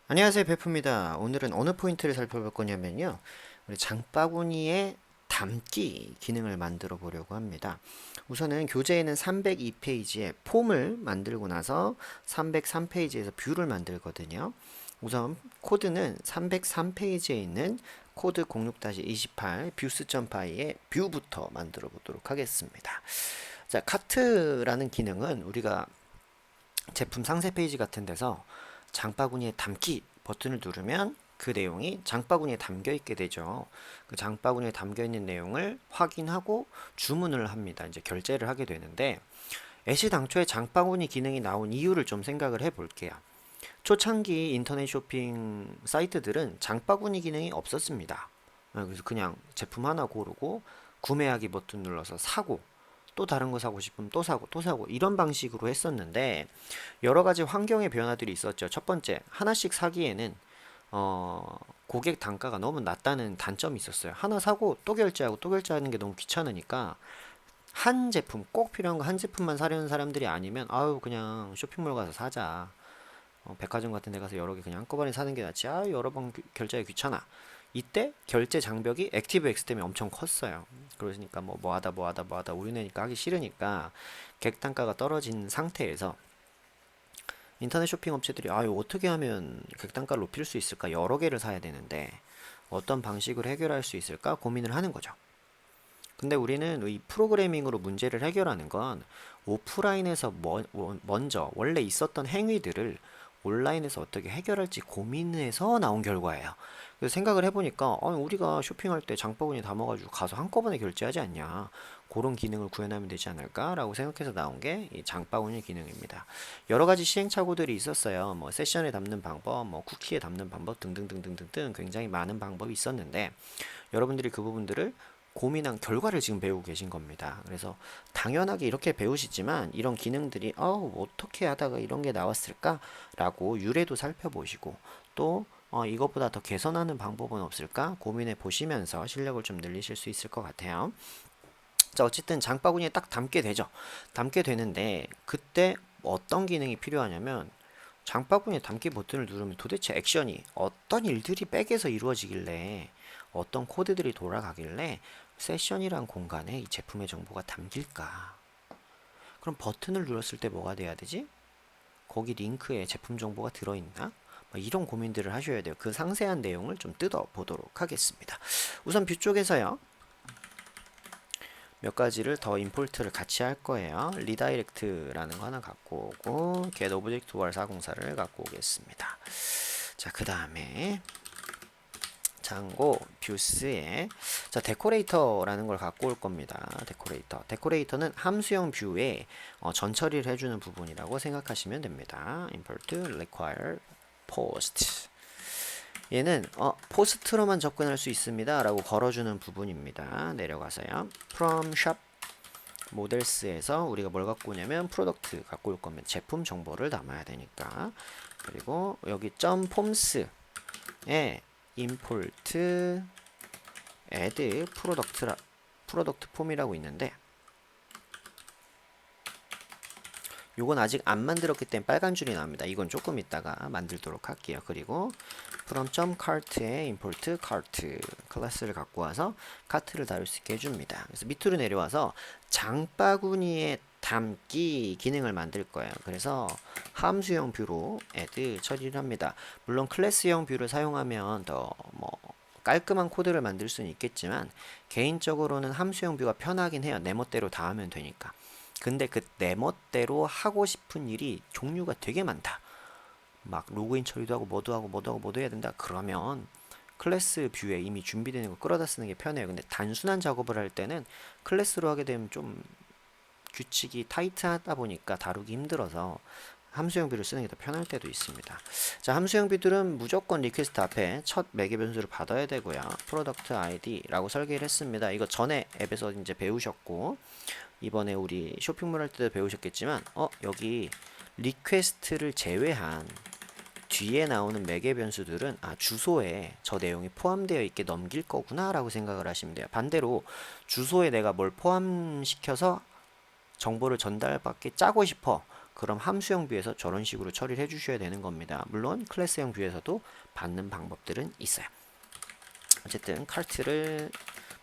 안녕하세요, 베프입니다. 오늘은 어느 포인트를 살펴볼 거냐면요. 우리 장바구니에 담기 기능을 만들어 보려고 합니다. 우선은 교재에는 302페이지에 폼을 만들고 나서 303페이지에서 뷰를 만들거든요. 우선 코드는 303페이지에 있는 코드 06-28 뷰스.py의 뷰부터 만들어 보도록 하겠습니다. 자, 카트라는 기능은 우리가 제품 상세 페이지 같은 데서 장바구니에 담기 버튼을 누르면 그 내용이 장바구니에 담겨 있게 되죠. 그 장바구니에 담겨 있는 내용을 확인하고 주문을 합니다. 이제 결제를 하게 되는데 애시당초에 장바구니 기능이 나온 이유를 좀 생각을 해 볼게요. 초창기 인터넷 쇼핑 사이트들은 장바구니 기능이 없었습니다. 그래서 그냥 제품 하나 고르고 구매하기 버튼 눌러서 사고 또 다른 거 사고 싶으면 또 사고 또 사고 이런 방식으로 했었는데 여러 가지 환경의 변화들이 있었죠. 첫 번째, 하나씩 사기에는 고객 단가가 너무 낮다는 단점이 있었어요. 하나 사고 또 결제하고 또 결제하는 게 너무 귀찮으니까 한 제품, 꼭 필요한 거 한 제품만 사려는 사람들이 아니면 아유 그냥 쇼핑몰 가서 사자. 백화점 같은 데 가서 여러 개 그냥 한꺼번에 사는 게 낫지. 아 여러 번 결제하기 귀찮아. 이때 결제 장벽이 액티브 X 때문에 엄청 컸어요. 그러니까 뭐 하다 우리네니까 하기 싫으니까 객단가가 떨어진 상태에서 인터넷 쇼핑 업체들이 아유 어떻게 하면 객단가를 높일 수 있을까? 여러 개를 사야 되는데 어떤 방식으로 해결할 수 있을까? 고민을 하는 거죠. 근데 우리는 이 프로그래밍으로 문제를 해결하는 건 오프라인에서 먼저 원래 있었던 행위들을 온라인에서 어떻게 해결할지 고민해서 나온 결과예요. 그래서 생각을 해보니까 우리가 쇼핑할 때 장바구니에 담아가지고 가서 한꺼번에 결제하지 않냐. 그런 기능을 구현하면 되지 않을까라고 생각해서 나온 게 이 장바구니 기능입니다. 여러 가지 시행착오들이 있었어요. 뭐 세션에 담는 방법, 뭐 쿠키에 담는 방법 등등등등등등 굉장히 많은 방법이 있었는데 여러분들이 그 부분들을 고민한 결과를 지금 배우고 계신 겁니다. 그래서 당연하게 이렇게 배우시지만 이런 기능들이 어떻게 하다가 이런 게 나왔을까라고 유래도 살펴보시고 또 이것보다 더 개선하는 방법은 없을까 고민해 보시면서 실력을 좀 늘리실 수 있을 것 같아요. 자, 어쨌든 장바구니에 딱 담게 되죠. 담게 되는데 그때 어떤 기능이 필요하냐면 장바구니에 담기 버튼을 누르면 도대체 액션이 어떤 일들이 백에서 이루어지길래 어떤 코드들이 돌아가길래 세션이란 공간에 이 제품의 정보가 담길까? 그럼 버튼을 눌렀을 때 뭐가 돼야 되지? 거기 링크에 제품 정보가 들어있나? 이런 고민들을 하셔야 돼요. 그 상세한 내용을 좀 뜯어 보도록 하겠습니다. 우선 뷰 쪽에서요. 몇 가지를 더 임포트를 같이 할 거예요. 리다이렉트라는 거 하나 갖고 오고 get object war 404를 갖고 오겠습니다. 자, 그 다음에 장고 뷰스에 자 데코레이터라는 걸 갖고 올 겁니다. 데코레이터는 함수형 뷰에 전 처리를 해주는 부분이라고 생각하시면 됩니다. import require post 얘는 포스트로만 접근할 수 있습니다 라고 걸어주는 부분입니다. 내려가서요. from shop 모델스에서 우리가 뭘 갖고 오냐면 프로덕트 갖고 올 겁니다. 제품 정보를 담아야 되니까. 그리고 여기 .폼스에 import add 프로덕트 폼이라고 있는데 요건 아직 안 만들었기 때문에 빨간 줄이 나옵니다. 이건 조금 있다가 만들도록 할게요. 그리고 from .cart에 import cart 클래스를 갖고 와서 카트를 다룰 수 있게 해줍니다. 그래서 밑으로 내려와서 장바구니에 담기 기능을 만들 거예요. 그래서 함수형 뷰로 add 처리를 합니다. 물론 클래스형 뷰를 사용하면 더 깔끔한 코드를 만들 수는 있겠지만 개인적으로는 함수형 뷰가 편하긴 해요. 내 멋대로 다 하면 되니까. 근데 그 내 멋대로 하고 싶은 일이 종류가 되게 많다. 막 로그인 처리도 하고 뭐도 해야 된다. 그러면 클래스 뷰에 이미 준비되는 거 끌어다 쓰는 게 편해요. 근데 단순한 작업을 할 때는 클래스로 하게 되면 좀 규칙이 타이트하다 보니까 다루기 힘들어서 함수형 뷰를 쓰는 게 더 편할 때도 있습니다. 자, 함수형 뷰들은 무조건 리퀘스트 앞에 첫 매개 변수를 받아야 되고요. 프로덕트 아이디라고 설계를 했습니다. 이거 전에 앱에서 이제 배우셨고 이번에 우리 쇼핑몰 할 때도 배우셨겠지만 여기 리퀘스트를 제외한 뒤에 나오는 매개 변수들은 주소에 저 내용이 포함되어 있게 넘길 거구나 라고 생각을 하시면 돼요. 반대로 주소에 내가 뭘 포함시켜서 정보를 전달받게 짜고 싶어. 그럼 함수형 뷰에서 저런 식으로 처리를 해주셔야 되는 겁니다. 물론 클래스형 뷰에서도 받는 방법들은 있어요. 어쨌든 카트를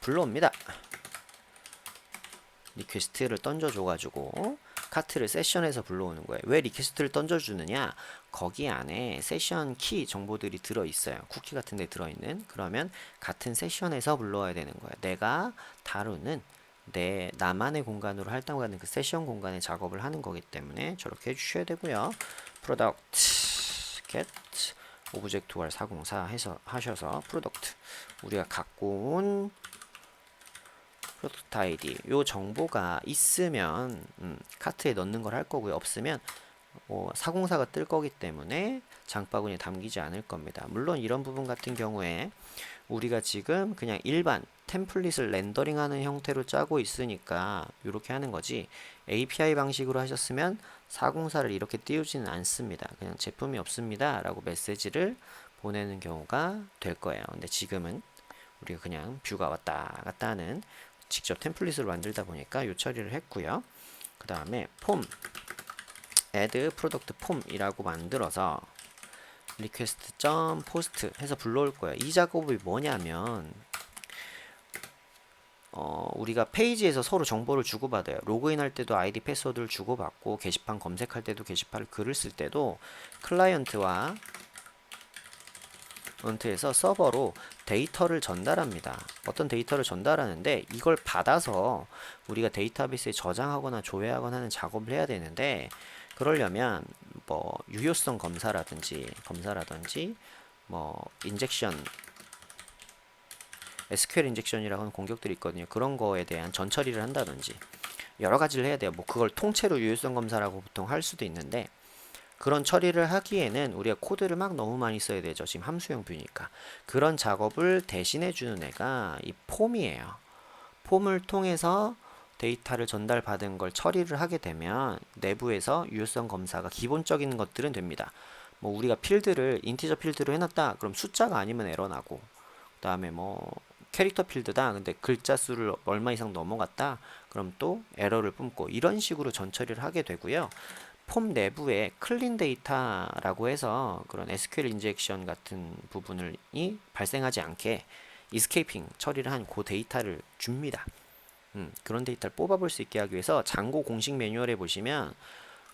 불러옵니다. 리퀘스트를 던져줘가지고 카트를 세션에서 불러오는 거예요. 왜 리퀘스트를 던져주느냐? 거기 안에 세션 키 정보들이 들어있어요. 쿠키 같은 데 들어있는. 그러면 같은 세션에서 불러와야 되는 거예요. 내가 다루는 나만의 공간으로 할당하는 그 세션 공간에 작업을 하는 거기 때문에 저렇게 해주셔야 되고요. product get 오브젝트 월 404 해서 하셔서 product 우리가 갖고 온 프로덕트 아이디 요 정보가 있으면 카트에 넣는 걸 할 거고요. 없으면 404가 뜰 거기 때문에 장바구니에 담기지 않을 겁니다. 물론 이런 부분 같은 경우에 우리가 지금 그냥 일반 템플릿을 렌더링하는 형태로 짜고 있으니까 이렇게 하는 거지, API 방식으로 하셨으면 404를 이렇게 띄우지는 않습니다. 그냥 제품이 없습니다 라고 메시지를 보내는 경우가 될 거예요. 근데 지금은 우리가 그냥 뷰가 왔다 갔다 하는 직접 템플릿을 만들다 보니까 이 처리를 했고요. 그 다음에 폼 add product form이라고 만들어서 request.post 해서 불러올 거예요. 이 작업이 뭐냐면 우리가 페이지에서 서로 정보를 주고받아요. 로그인할 때도 아이디 패스워드를 주고받고 게시판 검색할 때도 게시판을 글을 쓸 때도 클라이언트와 에서 서버로 데이터를 전달합니다. 어떤 데이터를 전달하는데 이걸 받아서 우리가 데이터베이스에 저장하거나 조회하거나 하는 작업을 해야 되는데, 그러려면 뭐 유효성 검사라든지 뭐 인젝션 SQL 인젝션이라고 하는 공격들이 있거든요. 그런 거에 대한 전처리를 한다든지 여러 가지를 해야 돼요. 뭐 그걸 통째로 유효성 검사라고 보통 할 수도 있는데, 그런 처리를 하기에는 우리가 코드를 막 너무 많이 써야 되죠. 지금 함수형 뷰니까. 그런 작업을 대신해 주는 애가 이 폼이에요. 폼을 통해서 데이터를 전달받은 걸 처리를 하게 되면 내부에서 유효성 검사가 기본적인 것들은 됩니다. 뭐 우리가 필드를 인티저 필드로 해놨다 그럼 숫자가 아니면 에러 나고, 그 다음에 뭐 캐릭터 필드다 근데 글자 수를 얼마 이상 넘어갔다 그럼 또 에러를 뿜고, 이런 식으로 전처리를 하게 되고요. 폼 내부에 클린 데이터라고 해서 그런 SQL 인젝션 같은 부분이 발생하지 않게 이스케이핑 처리를 한 그 데이터를 줍니다. 그런 데이터를 뽑아볼 수 있게 하기 위해서 장고 공식 매뉴얼에 보시면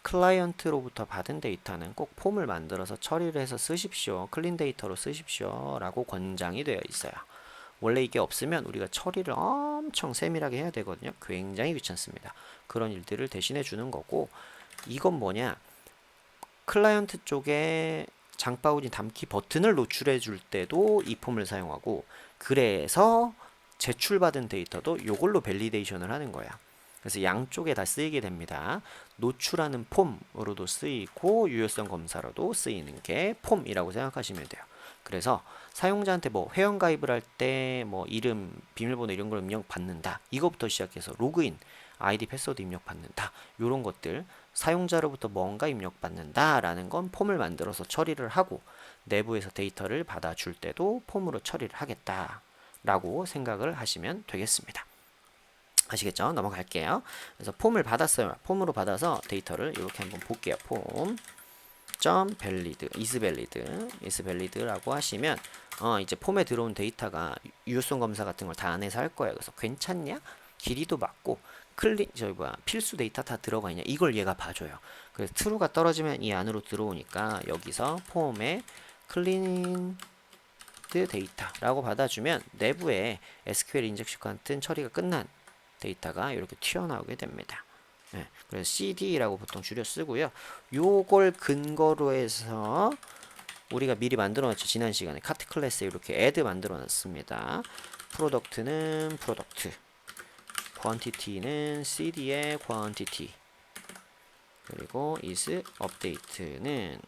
클라이언트로부터 받은 데이터는 꼭 폼을 만들어서 처리를 해서 쓰십시오. 클린 데이터로 쓰십시오 라고 권장이 되어 있어요. 원래 이게 없으면 우리가 처리를 엄청 세밀하게 해야 되거든요. 굉장히 귀찮습니다. 그런 일들을 대신해 주는 거고, 이건 뭐냐, 클라이언트 쪽에 장바구니 담기 버튼을 노출해 줄 때도 이 폼을 사용하고, 그래서 제출받은 데이터도 이걸로 밸리데이션을 하는 거야. 그래서 양쪽에 다 쓰이게 됩니다. 노출하는 폼으로도 쓰이고 유효성 검사로도 쓰이는 게 폼이라고 생각하시면 돼요. 그래서 사용자한테 뭐 회원가입을 할 때 뭐 이름, 비밀번호 이런 걸 입력받는다, 이거부터 시작해서 로그인, 아이디 패스워드 입력받는다, 이런 것들 사용자로부터 뭔가 입력받는다 라는 건 폼을 만들어서 처리를 하고, 내부에서 데이터를 받아줄 때도 폼으로 처리를 하겠다 라고 생각을 하시면 되겠습니다. 아시겠죠? 넘어갈게요. 그래서 폼을 받았어요. 폼으로 받아서 데이터를 이렇게 한번 볼게요. 폼 valid, is valid라고 하시면 이제 폼에 들어온 데이터가 유효성 검사 같은 걸 다 안에서 할 거예요. 그래서 괜찮냐? 길이도 맞고 필수 데이터 다 들어가 있냐? 이걸 얘가 봐줘요. 그래서 true가 떨어지면 이 안으로 들어오니까 여기서 폼에 clean 데이터라고 받아주면 내부에 SQL 인젝션 같은 처리가 끝난 데이터가 이렇게 튀어나오게 됩니다. 네, 그래서 CD라고 보통 줄여 쓰고요. 요걸 근거로 해서 우리가 미리 만들어놨죠. 지난 시간에 카트 클래스에 이렇게 add 만들어놨습니다. 프로덕트는 프로덕트, quantity는 CD의 quantity, 그리고 is update는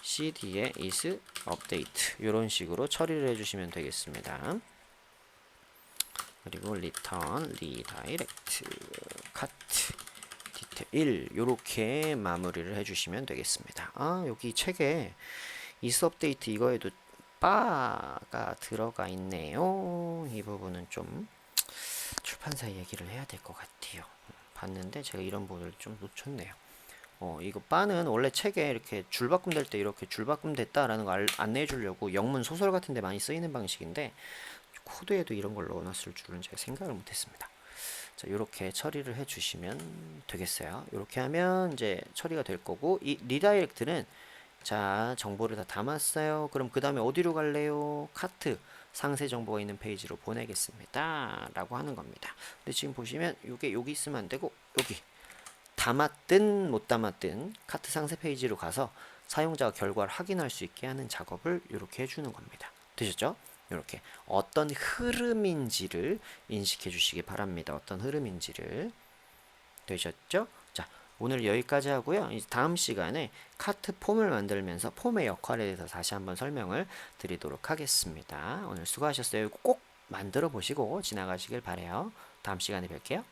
CD의 is update, 이런 식으로 처리를 해주시면 되겠습니다. 그리고 return, redirect, cut, detail 요렇게 마무리를 해주시면 되겠습니다. 여기 책에 is update 이거에도 바가 들어가 있네요. 이 부분은 좀 출판사 얘기를 해야 될 것 같아요. 봤는데 제가 이런 부분을 좀 놓쳤네요. 이거 바는 원래 책에 이렇게 줄바꿈 될 때 이렇게 줄바꿈 됐다라는 거 안내해 주려고 영문 소설 같은 데 많이 쓰이는 방식인데 코드에도 이런 걸 넣어놨을 줄은 제가 생각을 못했습니다. 자, 이렇게 처리를 해 주시면 되겠어요. 이렇게 하면 이제 처리가 될 거고, 이 리다이렉트는 자, 정보를 다 담았어요. 그럼 그 다음에 어디로 갈래요? 카트 상세 정보가 있는 페이지로 보내겠습니다 라고 하는 겁니다. 근데 지금 보시면 이게 여기 있으면 안 되고 여기 담았든 못 담았든 카트 상세 페이지로 가서 사용자가 결과를 확인할 수 있게 하는 작업을 이렇게 해주는 겁니다. 되셨죠? 이렇게 어떤 흐름인지를 인식해 주시기 바랍니다. 어떤 흐름인지를. 되셨죠? 자, 오늘 여기까지 하고요. 이제 다음 시간에 카트 폼을 만들면서 폼의 역할에 대해서 다시 한번 설명을 드리도록 하겠습니다. 오늘 수고하셨어요. 꼭 만들어 보시고 지나가시길 바래요. 다음 시간에 뵐게요.